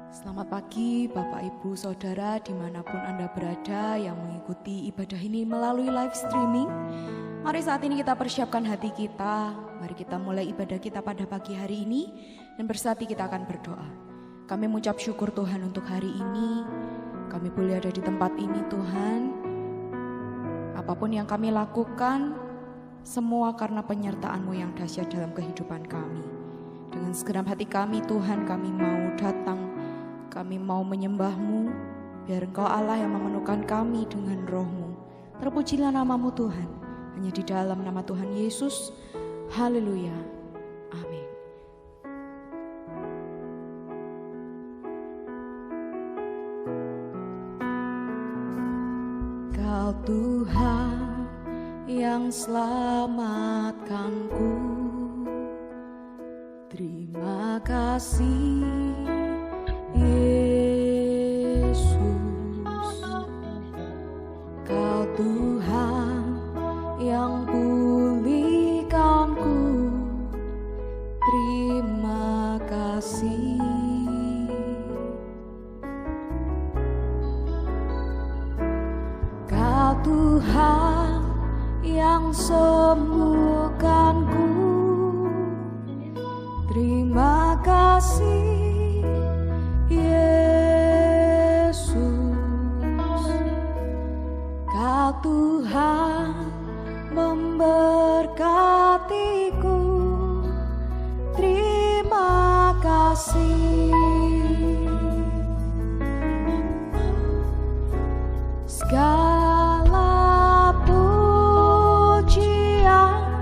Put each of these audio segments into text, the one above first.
Selamat pagi Bapak Ibu Saudara dimanapun Anda berada yang mengikuti ibadah ini melalui live streaming. Mari saat ini kita persiapkan hati kita. Mari kita mulai ibadah kita pada pagi hari ini. Dan bersatu kita akan berdoa. Kami mengucap syukur Tuhan untuk hari ini. Kami boleh ada di tempat ini Tuhan. Apapun yang kami lakukan, semua karena penyertaan-Mu yang dahsyat dalam kehidupan kami. Dengan segenap hati kami Tuhan, kami mau datang. Kami mau menyembah-Mu, biar Engkau Allah yang memenuhkan kami dengan roh-Mu. Terpujilah nama-Mu Tuhan, hanya di dalam nama Tuhan Yesus. Haleluya. Amin. Kau Tuhan yang selamatkanku, terima kasih Yesus. Kau Tuhan yang pulihkanku, terima kasih. Kau Tuhan yang sembuhkanku, terima kasih Yesus. Kau Tuhan memberkatiku, terima kasih. Segala pujian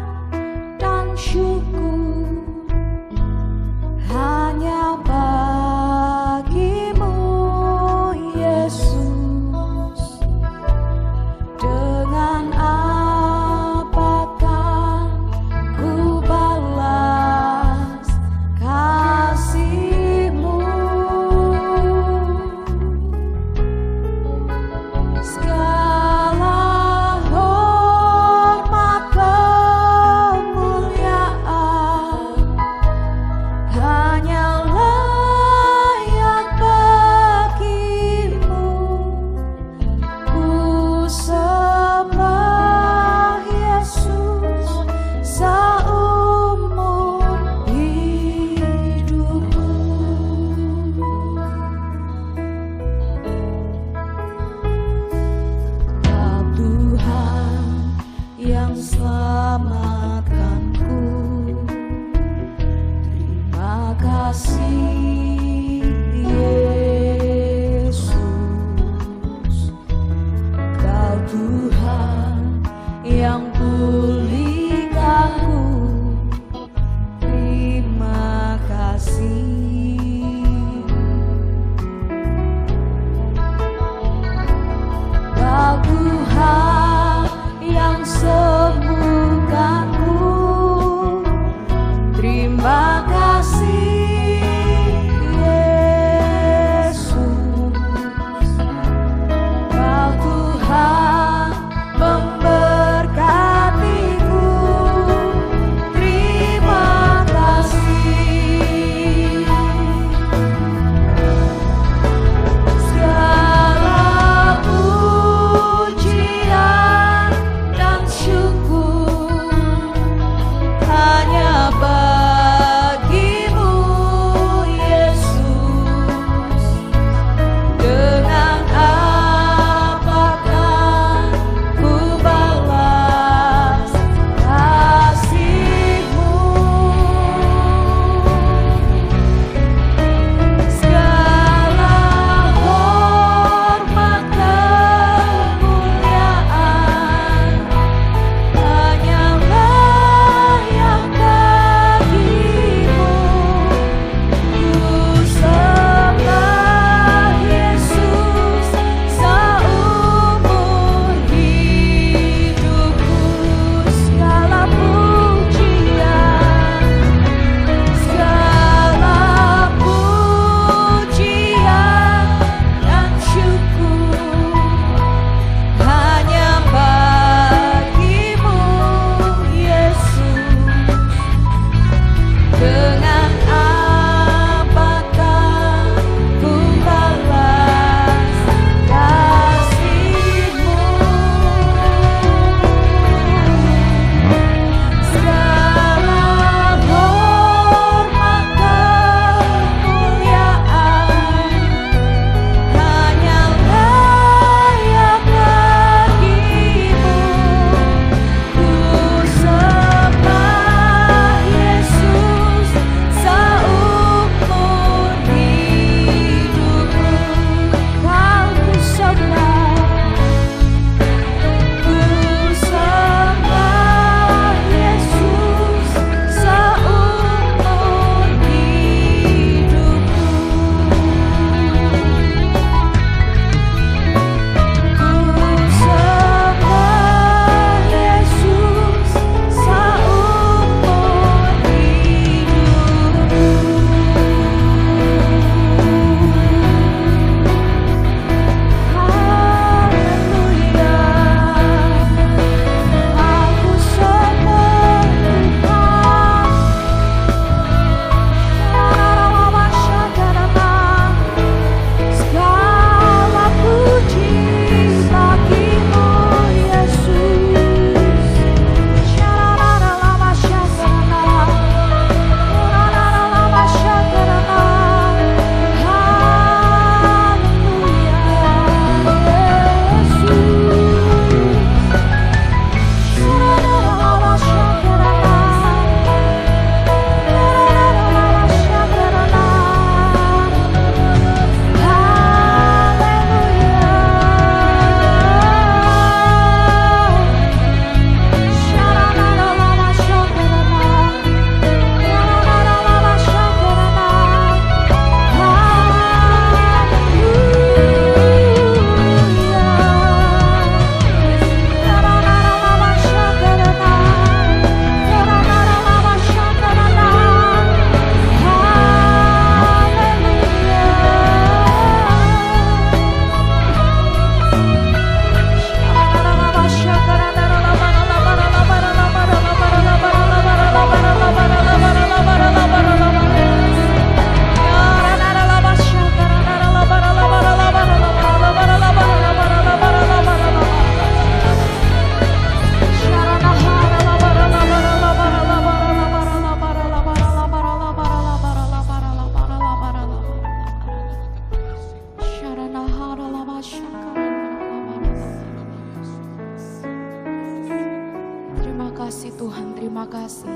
terima kasih.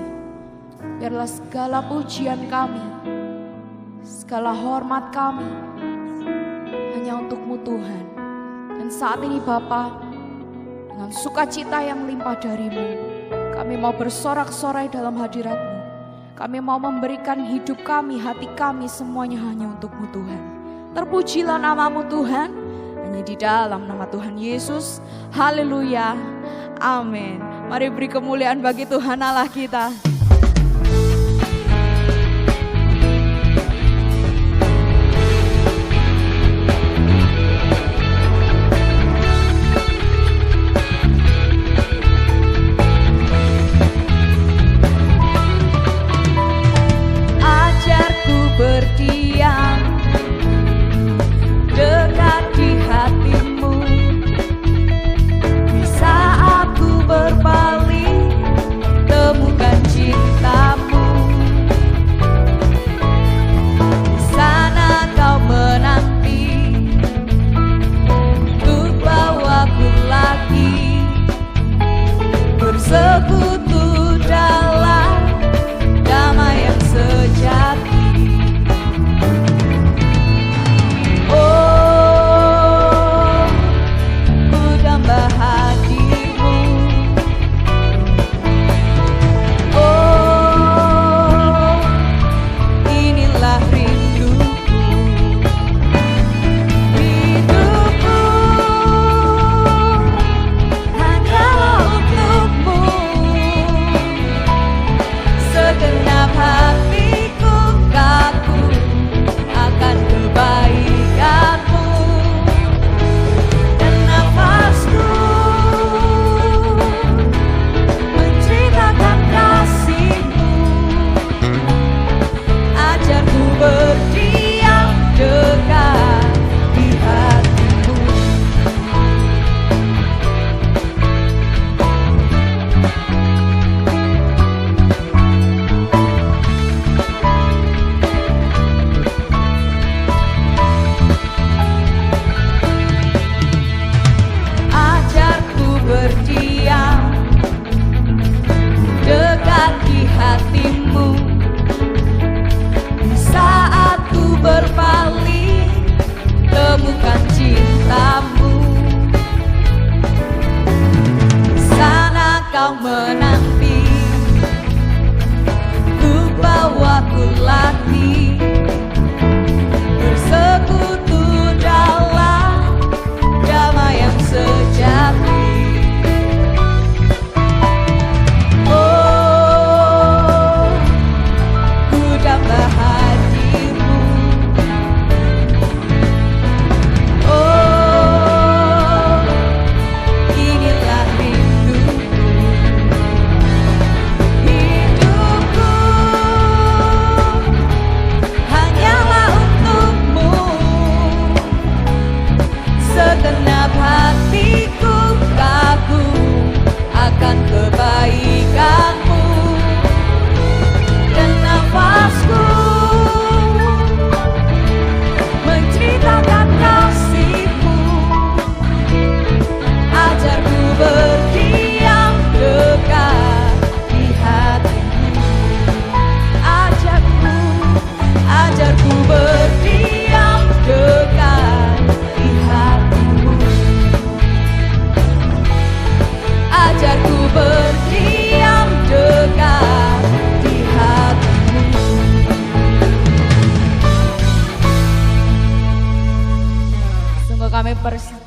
Biarlah segala pujian kami, segala hormat kami hanya untuk-Mu Tuhan. Dan saat ini Bapa, dengan sukacita yang melimpah dari-Mu, kami mau bersorak-sorai dalam hadirat-Mu. Kami mau memberikan hidup kami, hati kami, semuanya hanya untuk-Mu Tuhan. Terpujilah nama-Mu Tuhan, hanya di dalam nama Tuhan Yesus. Haleluya, amin. Mari beri kemuliaan bagi Tuhan Allah kita. Berdiam dekat di hati-Mu, di saat ku berpaling temukan cinta-Mu. Di sana Kau menanti untuk bawaku lagi bersekutu dalam damai yang sejati.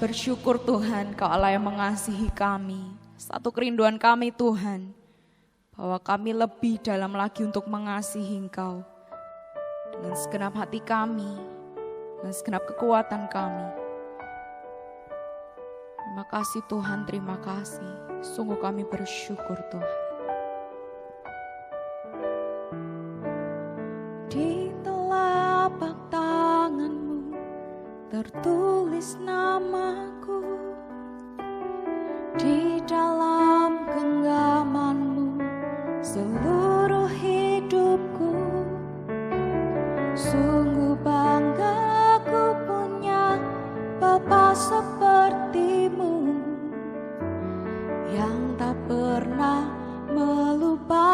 Bersyukur Tuhan, Kau Allah yang mengasihi kami. Satu kerinduan kami Tuhan, bahwa kami lebih dalam lagi untuk mengasihi Engkau. Dengan segenap hati kami, dengan segenap kekuatan kami. Terima kasih Tuhan, terima kasih. Sungguh kami bersyukur Tuhan. Di telapak tangan-Mu tertulis namaku, di dalam genggaman-Mu seluruh hidupku. Sungguh bangga ku punya Bapa seperti-Mu, yang tak pernah melupakan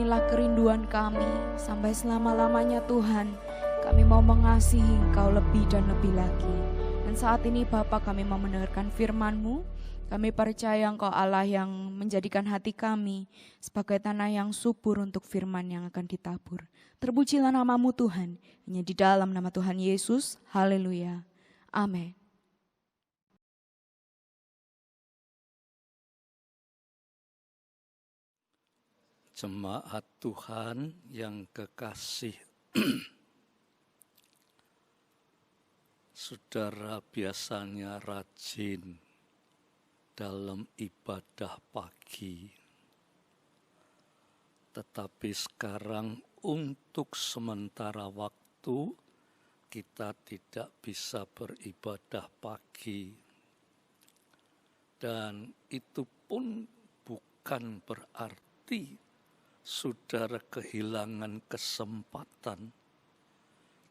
inilah kerinduan kami. Sampai selama-lamanya Tuhan, kami mau mengasihi Engkau lebih dan lebih lagi. Dan saat ini Bapa, kami mau mendengarkan firman-Mu. Kami percaya Engkau Allah yang menjadikan hati kami sebagai tanah yang subur untuk firman yang akan ditabur. Terpujilah nama-Mu Tuhan, hanya di dalam nama Tuhan Yesus. Haleluya. Amin. Jemaat Tuhan yang kekasih, saudara biasanya rajin dalam ibadah pagi, tetapi sekarang untuk sementara waktu kita tidak bisa beribadah pagi, dan itu pun bukan berarti saudara kehilangan kesempatan,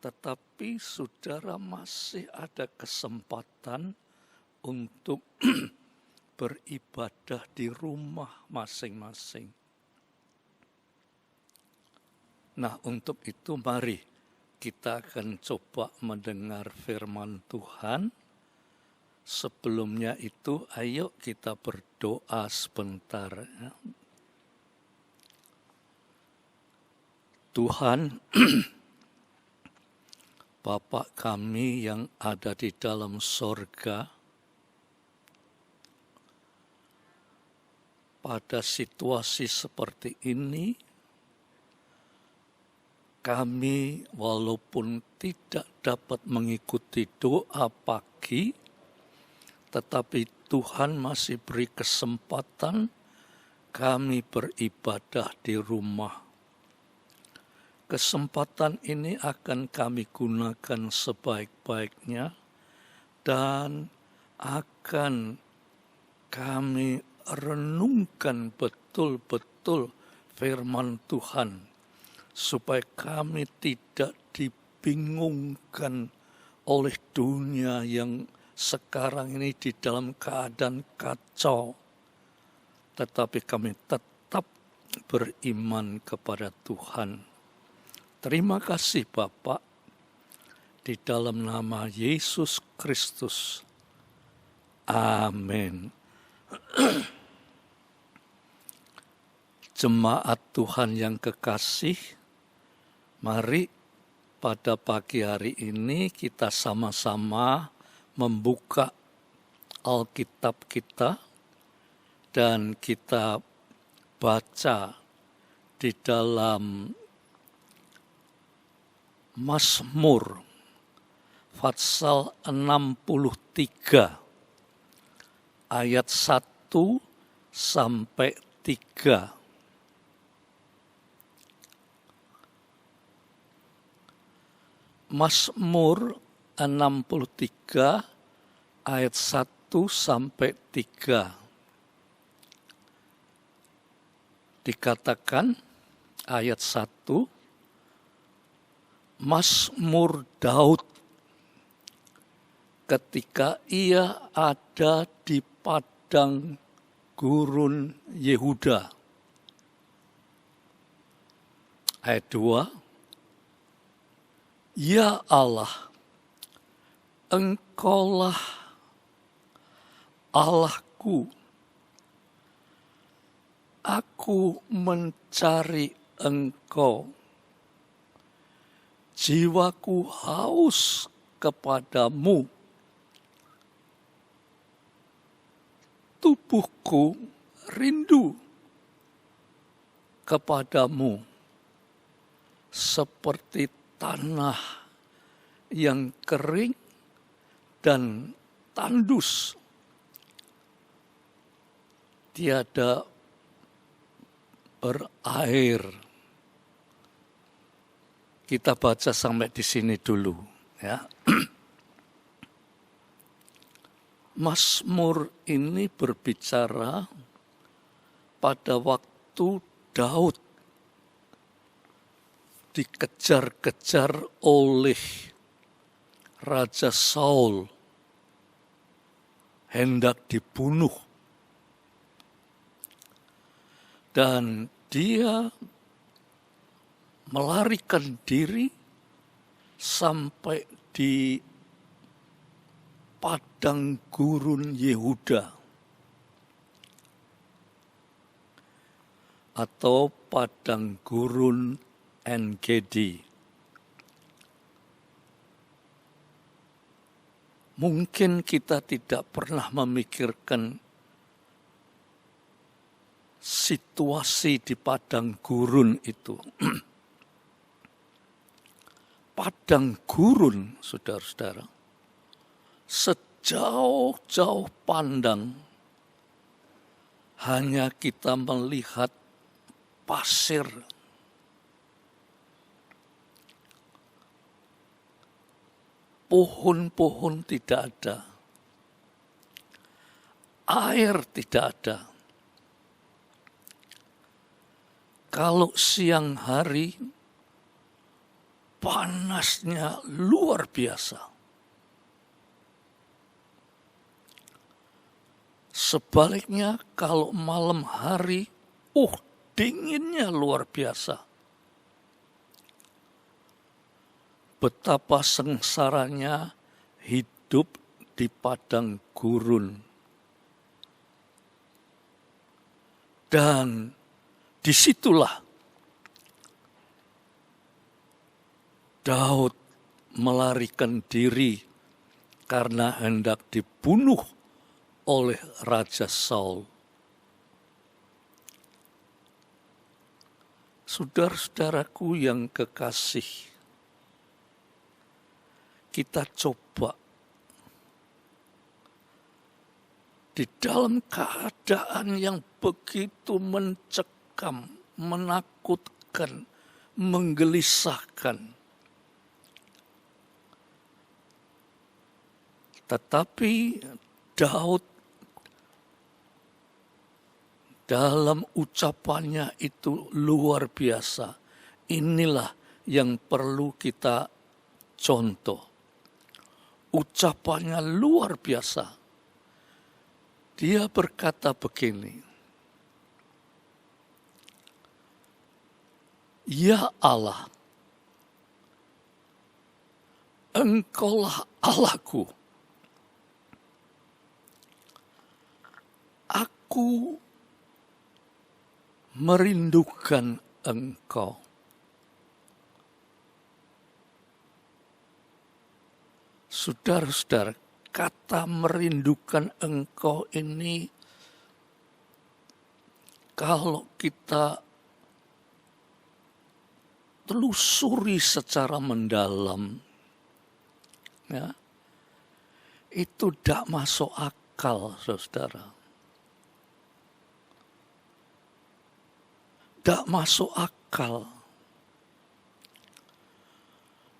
tetapi saudara masih ada kesempatan untuk beribadah di rumah masing-masing. Nah, untuk itu mari kita akan coba mendengar firman Tuhan. Sebelumnya itu ayo kita berdoa sebentar. Tuhan, Bapa kami yang ada di dalam sorga, pada situasi seperti ini, kami walaupun tidak dapat mengikuti doa pagi, tetapi Tuhan masih beri kesempatan kami beribadah di rumah. Kesempatan ini akan kami gunakan sebaik-baiknya dan akan kami renungkan betul-betul firman Tuhan supaya kami tidak dibingungkan oleh dunia yang sekarang ini di dalam keadaan kacau, tetapi kami tetap beriman kepada Tuhan. Terima kasih Bapak, di dalam nama Yesus Kristus. Amin. Jemaat Tuhan yang kekasih, mari pada pagi hari ini kita sama-sama membuka Alkitab kita dan kita baca di dalam Mazmur pasal 63 ayat 1 sampai 3. Mazmur 63 ayat 1 sampai 3. Dikatakan ayat 1, Mazmur Daud ketika ia ada di padang gurun Yehuda. Ayat 2, Ya Allah, Engkaulah Allahku, aku mencari Engkau. Jiwaku haus kepadamu, tubuhku rindu kepadamu, seperti tanah yang kering dan tandus, tiada berair. Kita baca sampai di sini dulu, ya. Mazmur ini berbicara pada waktu Daud dikejar-kejar oleh Raja Saul, hendak dibunuh. Dan dia melarikan diri sampai di padang gurun Yehuda atau padang gurun En-Gedi. Mungkin kita tidak pernah memikirkan situasi di padang gurun itu. Padang gurun, saudara-saudara, sejauh-jauh pandang hanya kita melihat pasir. Pohon-pohon tidak ada. Air tidak ada. Kalau siang hari, panasnya luar biasa. Sebaliknya kalau malam hari, dinginnya luar biasa. Betapa sengsaranya hidup di padang gurun. Dan disitulah Daud melarikan diri karena hendak dibunuh oleh Raja Saul. Saudara-saudaraku yang kekasih, kita coba di dalam keadaan yang begitu mencekam, menakutkan, menggelisahkan. Tetapi Daud dalam ucapannya itu luar biasa. Inilah yang perlu kita contoh. Ucapannya luar biasa. Dia berkata begini, "Ya Allah, Engkaulah Allahku. Aku merindukan Engkau." Saudara-saudara, kata merindukan Engkau ini, kalau kita telusuri secara mendalam, ya, itu tidak masuk akal, saudara. Tidak masuk akal.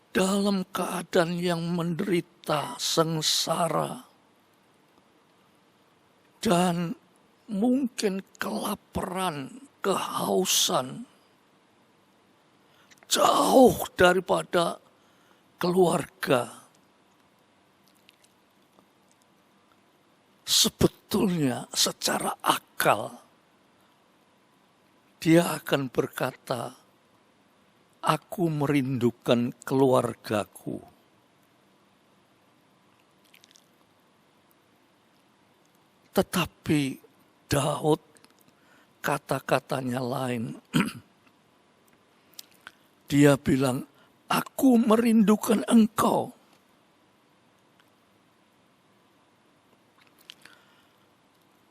Dalam keadaan yang menderita, sengsara, dan mungkin kelaparan, kehausan, jauh daripada keluarga. Sebetulnya secara akal, dia akan berkata, "Aku merindukan keluargaku." Tetapi Daud kata-katanya lain. Dia bilang, "Aku merindukan Engkau."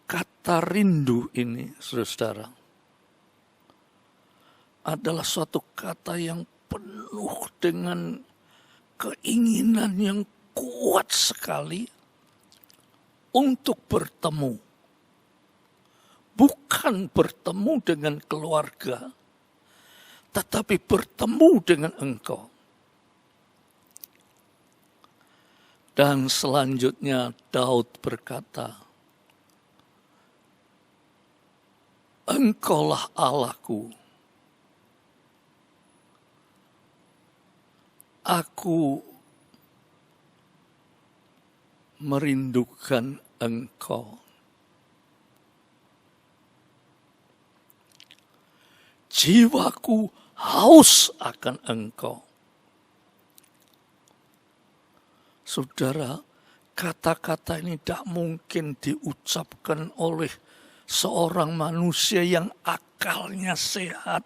Kata rindu ini, saudara, adalah suatu kata yang penuh dengan keinginan yang kuat sekali untuk bertemu. Bukan bertemu dengan keluarga, tetapi bertemu dengan Engkau. Dan selanjutnya Daud berkata, "Engkaulah Allahku. Aku merindukan Engkau." Jiwaku haus akan engkau. Saudara, kata-kata ini tidak mungkin diucapkan oleh seorang manusia yang akalnya sehat.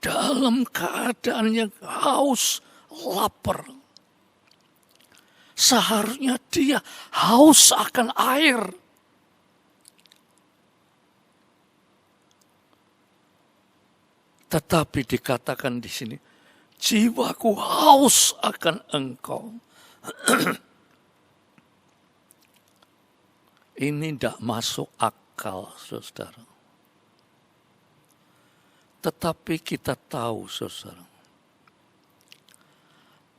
Dalam keadaan yang haus, lapar. Seharusnya dia haus akan air. Tetapi dikatakan di sini, jiwaku haus akan engkau. Ini tidak masuk akal, saudara. Tetapi kita tahu, saudara,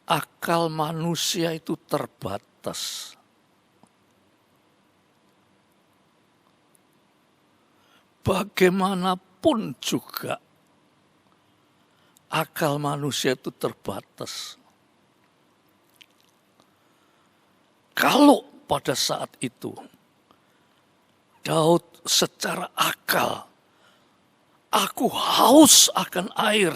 akal manusia itu terbatas. Bagaimanapun juga, akal manusia itu terbatas. Kalau pada saat itu, Daud secara akal, aku haus akan air.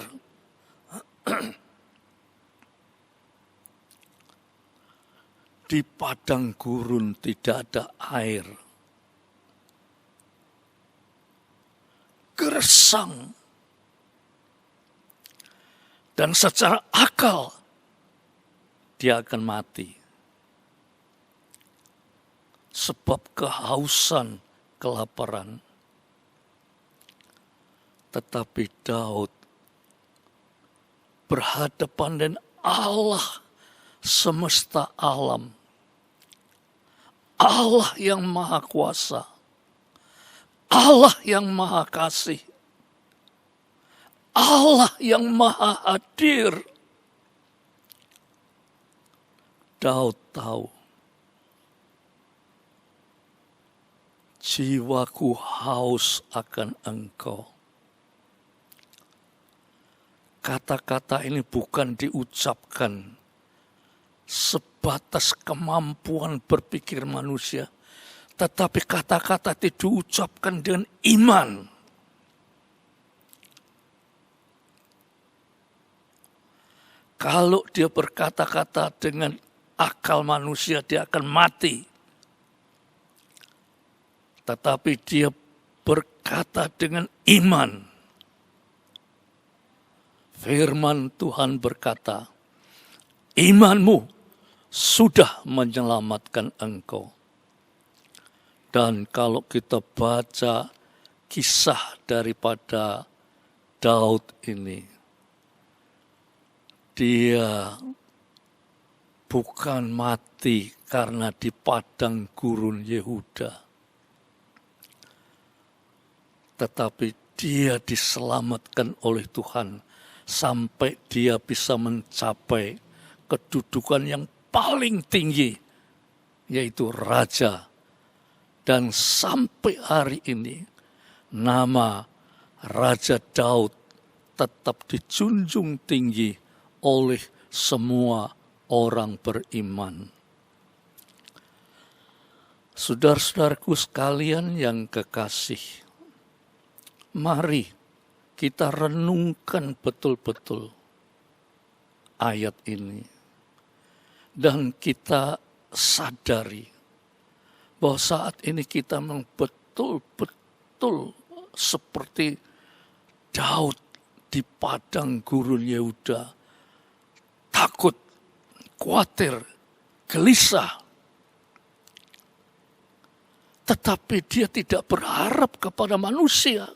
Di padang gurun tidak ada air. Gersang. Dan secara akal, dia akan mati. Sebab kehausan, kelaparan. Tetapi Daud berhadapan dengan Allah semesta alam. Allah yang maha kuasa. Allah yang maha kasih. Allah yang maha hadir. Daud tahu. Jiwaku haus akan engkau. Kata-kata ini bukan diucapkan sebatas kemampuan berpikir manusia. Tetapi kata-kata itu diucapkan dengan iman. Kalau dia berkata-kata dengan akal manusia, dia akan mati. Tetapi dia berkata dengan iman. Firman Tuhan berkata, imanmu sudah menyelamatkan engkau. Dan kalau kita baca kisah daripada Daud ini, dia bukan mati karena di padang gurun Yehuda, tetapi dia diselamatkan oleh Tuhan sampai dia bisa mencapai kedudukan yang paling tinggi, yaitu raja. Dan sampai hari ini, nama Raja Daud tetap dijunjung tinggi oleh semua orang beriman. Saudara-saudaraku sekalian yang kekasih, mari kita renungkan betul-betul ayat ini. Dan kita sadari bahwa saat ini kita memang betul-betul seperti Daud di padang gurun Yehuda. Takut, khawatir, gelisah. Tetapi dia tidak berharap kepada manusia.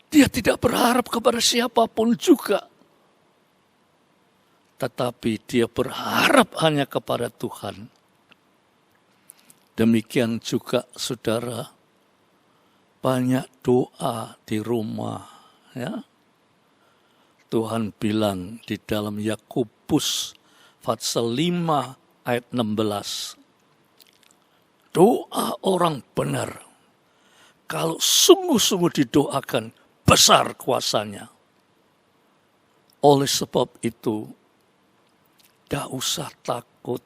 Dia tidak berharap kepada siapapun juga. Tetapi dia berharap hanya kepada Tuhan. Demikian juga saudara, banyak doa di rumah. Ya. Tuhan bilang di dalam Yakobus pasal 5 ayat 16. Doa orang benar, kalau sungguh-sungguh didoakan, besar kuasanya. Oleh sebab itu, tidak usah takut,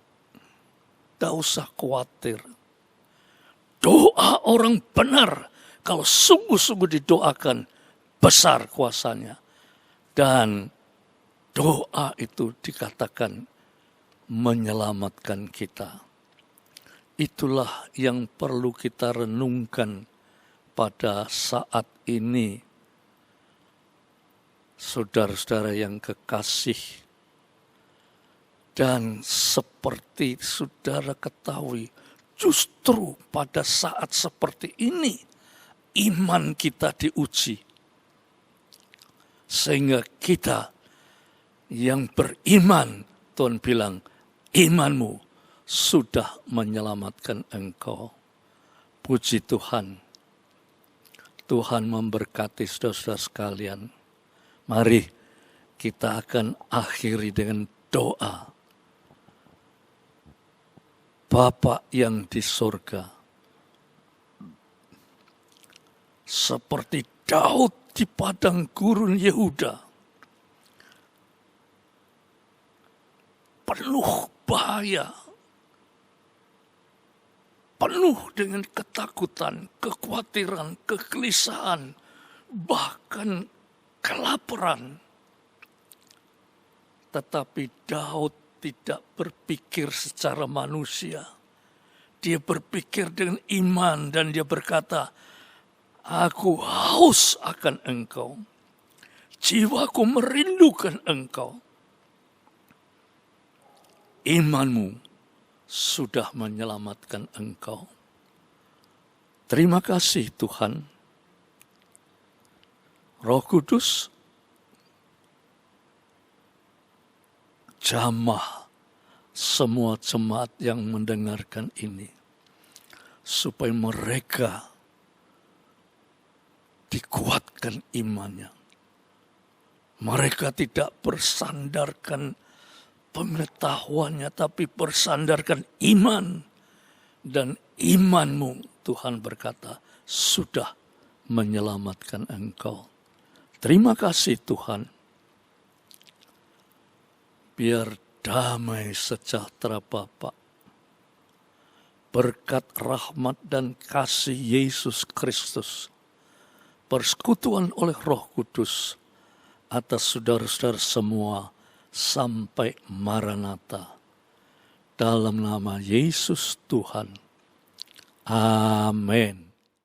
tidak usah khawatir. doa orang benar, kalau sungguh-sungguh didoakan, besar kuasanya. Dan doa itu dikatakan menyelamatkan kita. Itulah yang perlu kita renungkan pada saat ini. Saudara-saudara yang kekasih, dan seperti saudara ketahui, justru pada saat seperti ini, iman kita diuji. Sehingga kita yang beriman, Tuhan bilang, imanmu sudah menyelamatkan engkau. Puji Tuhan. Tuhan memberkati saudara-saudara sekalian. Mari kita akan akhiri dengan doa. Bapa yang di surga, seperti Daud di padang gurun Yehuda, penuh bahaya, penuh dengan ketakutan, kekhawatiran, kegelisahan, bahkan kelaparan. Tetapi Daud tidak berpikir secara manusia. Dia berpikir dengan iman dan dia berkata, aku haus akan engkau. Jiwaku merindukan engkau. Imanmu sudah menyelamatkan engkau. Terima kasih Tuhan. Roh Kudus, jamah semua jemaat yang mendengarkan ini, supaya mereka dikuatkan imannya. Mereka tidak bersandarkan pengetahuannya, tapi bersandarkan iman. Dan imanmu, Tuhan berkata, sudah menyelamatkan engkau. Terima kasih Tuhan. Biar damai sejahtera Bapa, berkat rahmat dan kasih Yesus Kristus, persekutuan oleh Roh Kudus atas saudara-saudara semua sampai Maranatha. Dalam nama Yesus Tuhan. Amin.